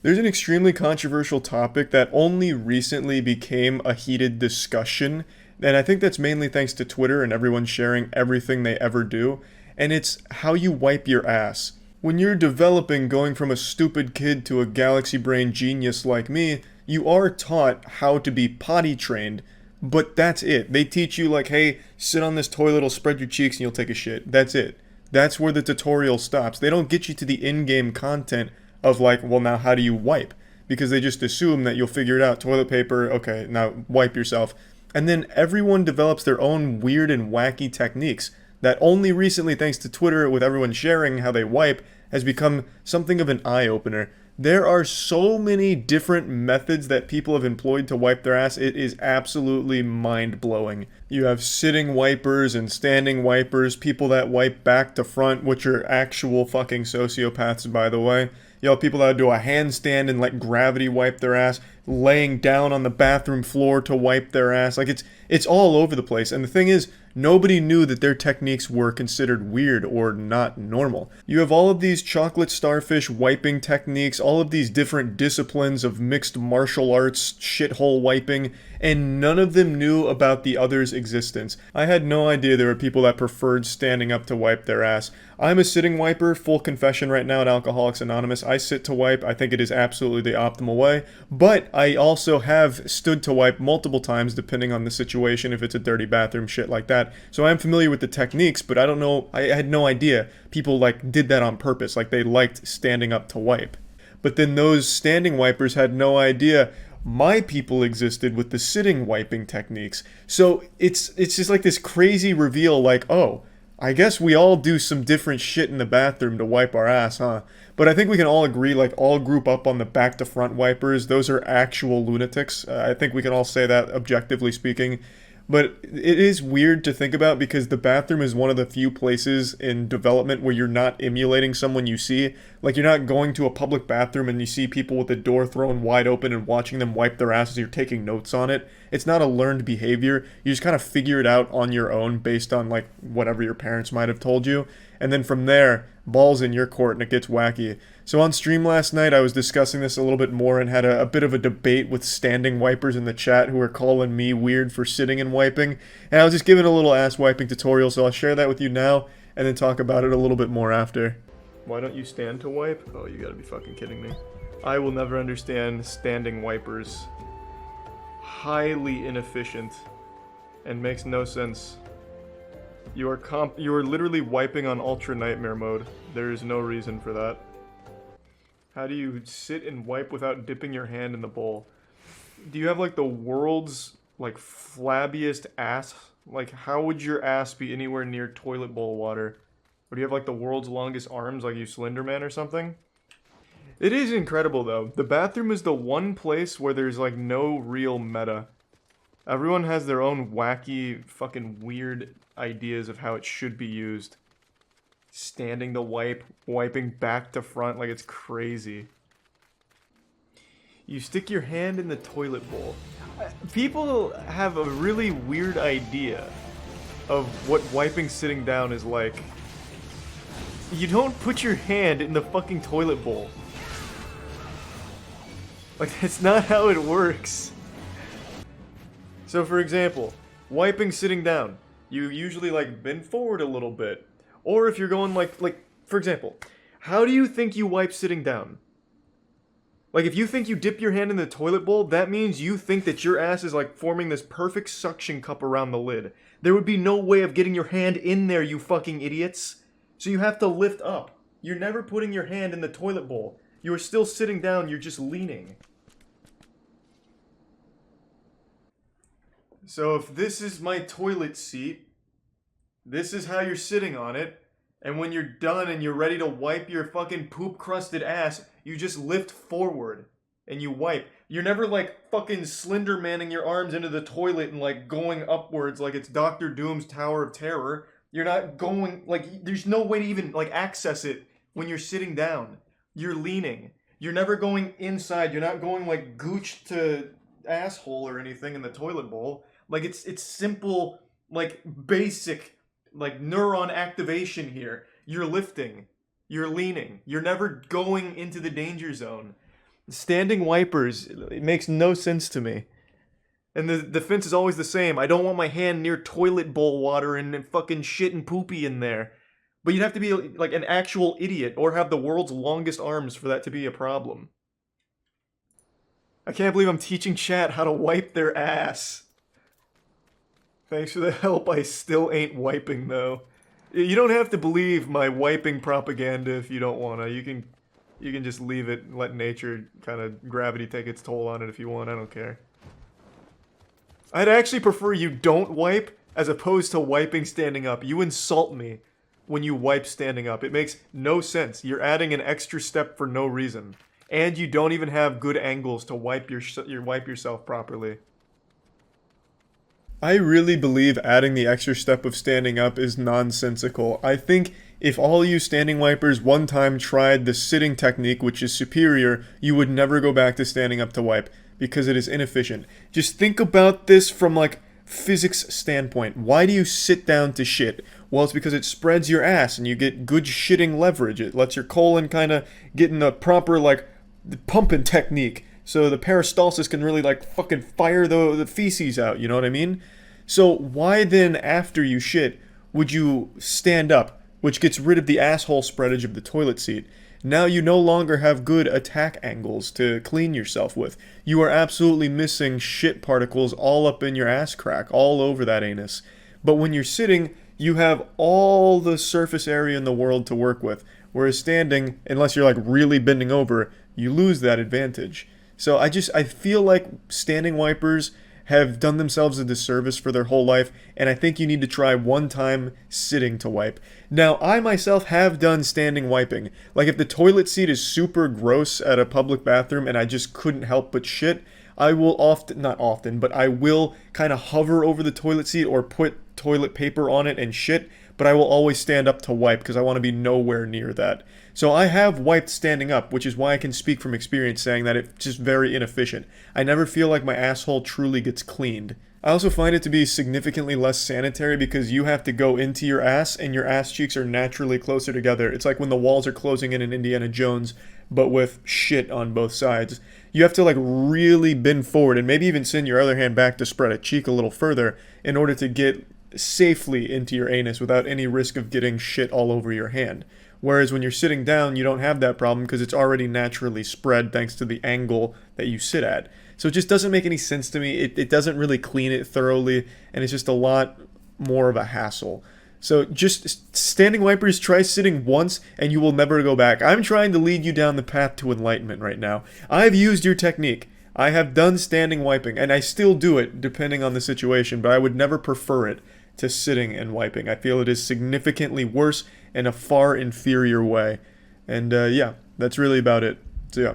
There's an extremely controversial topic that only recently became a heated discussion, and I think that's mainly thanks to Twitter and everyone sharing everything they ever do, and it's how you wipe your ass. When you're developing going from a stupid kid to a galaxy brain genius like me, you are taught how to be potty trained, but that's it. They teach you, like, hey, sit on this toilet, it'll spread your cheeks, and you'll take a shit. That's it. That's where the tutorial stops. They don't get you to the in game content of, like, well, now how do you wipe? Because they just assume that you'll figure it out. Toilet paper, okay, now wipe yourself. And then everyone develops their own weird and wacky techniques that only recently, thanks to Twitter, with everyone sharing how they wipe, has become something of an eye opener. There are so many different methods that people have employed to wipe their ass, it is absolutely mind blowing. You have sitting wipers and standing wipers, people that wipe back to front, which are actual fucking sociopaths, by the way. You have people that do a handstand and let gravity wipe their ass, laying down on the bathroom floor to wipe their ass. Like, it's all over the place. And the thing is, nobody knew that their techniques were considered weird or not normal. You have all of these chocolate starfish wiping techniques, all of these different disciplines of mixed martial arts shithole wiping, and none of them knew about the other's existence. I had no idea there were people that preferred standing up to wipe their ass. I'm a sitting wiper, full confession right now at Alcoholics Anonymous. I sit to wipe. I think it is absolutely the optimal way. But I also have stood to wipe multiple times depending on the situation, if it's a dirty bathroom, shit like that. So I'm familiar with the techniques, but I don't know, I had no idea people like did that on purpose, like they liked standing up to wipe. But then those standing wipers had no idea my people existed with the sitting wiping techniques. So it's just like this crazy reveal, like, oh, I guess we all do some different shit in the bathroom to wipe our ass, huh? But I think we can all agree, like, all group up on the back to front wipers. Those are actual lunatics. I think we can all say that, objectively speaking. But it is weird to think about because the bathroom is one of the few places in development where you're not emulating someone you see. Like, you're not going to a public bathroom and you see people with the door thrown wide open and watching them wipe their asses. You're taking notes on it. It's not a learned behavior. You just kind of figure it out on your own based on, like, whatever your parents might have told you. And then from there, ball's in your court and it gets wacky. So on stream last night, I was discussing this a little bit more and had a bit of a debate with standing wipers in the chat who were calling me weird for sitting and wiping. And I was just giving a little ass wiping tutorial, so I'll share that with you now and then talk about it a little bit more after. Why don't you stand to wipe? Oh, you gotta be fucking kidding me. I will never understand standing wipers. Highly inefficient and makes no sense. You are literally wiping on ultra nightmare mode. There is no reason for that. How do you sit and wipe without dipping your hand in the bowl? Do you have like the world's like flabbiest ass? Like, how would your ass be anywhere near toilet bowl water? Or do you have like the world's longest arms like you Slender Man or something? It is incredible though. The bathroom is the one place where there's like no real meta. Everyone has their own wacky, fucking weird ideas of how it should be used. Standing to wipe, wiping back to front, like it's crazy. You stick your hand in the toilet bowl. People have a really weird idea of what wiping sitting down is like. You don't put your hand in the fucking toilet bowl. Like, that's not how it works. So for example, wiping sitting down, you usually like bend forward a little bit. Or if you're going like for example, how do you think you wipe sitting down? Like, if you think you dip your hand in the toilet bowl, that means you think that your ass is like forming this perfect suction cup around the lid. There would be no way of getting your hand in there, you fucking idiots. So you have to lift up. You're never putting your hand in the toilet bowl. You are still sitting down, you're just leaning. So if this is my toilet seat, this is how you're sitting on it, and when you're done and you're ready to wipe your fucking poop-crusted ass, you just lift forward, and you wipe. You're never, like, fucking Slender Manning your arms into the toilet and, like, going upwards like it's Dr. Doom's Tower of Terror. You're not going, like, there's no way to even, like, access it when you're sitting down. You're leaning. You're never going inside. You're not going, like, gooch to asshole or anything in the toilet bowl. Like, it's simple, like, basic, like, neuron activation here. You're lifting. You're leaning. You're never going into the danger zone. Standing wipers, it makes no sense to me. And the defense is always the same. I don't want my hand near toilet bowl water and fucking shit and poopy in there. But you'd have to be like an actual idiot or have the world's longest arms for that to be a problem. I can't believe I'm teaching chat how to wipe their ass. Thanks for the help, I still ain't wiping though. You don't have to believe my wiping propaganda if you don't wanna. You can just leave it and let nature kind of gravity take its toll on it if you want. I don't care. I'd actually prefer you don't wipe as opposed to wiping standing up. You insult me when you wipe standing up. It makes no sense. You're adding an extra step for no reason. And you don't even have good angles to wipe wipe yourself properly. I really believe adding the extra step of standing up is nonsensical. I think if all you standing wipers one time tried the sitting technique, which is superior, you would never go back to standing up to wipe because it is inefficient. Just think about this from like physics standpoint. Why do you sit down to shit? Well, it's because it spreads your ass and you get good shitting leverage. It lets your colon kind of get in the proper like pumping technique. So the peristalsis can really like fucking fire the feces out, you know what I mean? So why then after you shit would you stand up, which gets rid of the asshole spreadage of the toilet seat? Now you no longer have good attack angles to clean yourself with. You are absolutely missing shit particles all up in your ass crack, all over that anus. But when you're sitting, you have all the surface area in the world to work with. Whereas standing, unless you're like really bending over, you lose that advantage. So I feel like standing wipers have done themselves a disservice for their whole life, and I think you need to try one time sitting to wipe. Now, I myself have done standing wiping. Like if the toilet seat is super gross at a public bathroom and I just couldn't help but shit, I will not often, but I will kind of hover over the toilet seat or put toilet paper on it and shit, but I will always stand up to wipe because I want to be nowhere near that. So I have wiped standing up, which is why I can speak from experience saying that it's just very inefficient. I never feel like my asshole truly gets cleaned. I also find it to be significantly less sanitary because you have to go into your ass and your ass cheeks are naturally closer together. It's like when the walls are closing in Indiana Jones, but with shit on both sides. You have to like really bend forward and maybe even send your other hand back to spread a cheek a little further in order to get safely into your anus without any risk of getting shit all over your hand. Whereas when you're sitting down, you don't have that problem because it's already naturally spread thanks to the angle that you sit at. So it just doesn't make any sense to me. It doesn't really clean it thoroughly, and it's just a lot more of a hassle. So just standing wipers, try sitting once and you will never go back. I'm trying to lead you down the path to enlightenment right now. I've used your technique. I have done standing wiping, and I still do it depending on the situation, but I would never prefer it to sitting and wiping. I feel it is significantly worse in a far inferior way. And yeah, that's really about it. So yeah.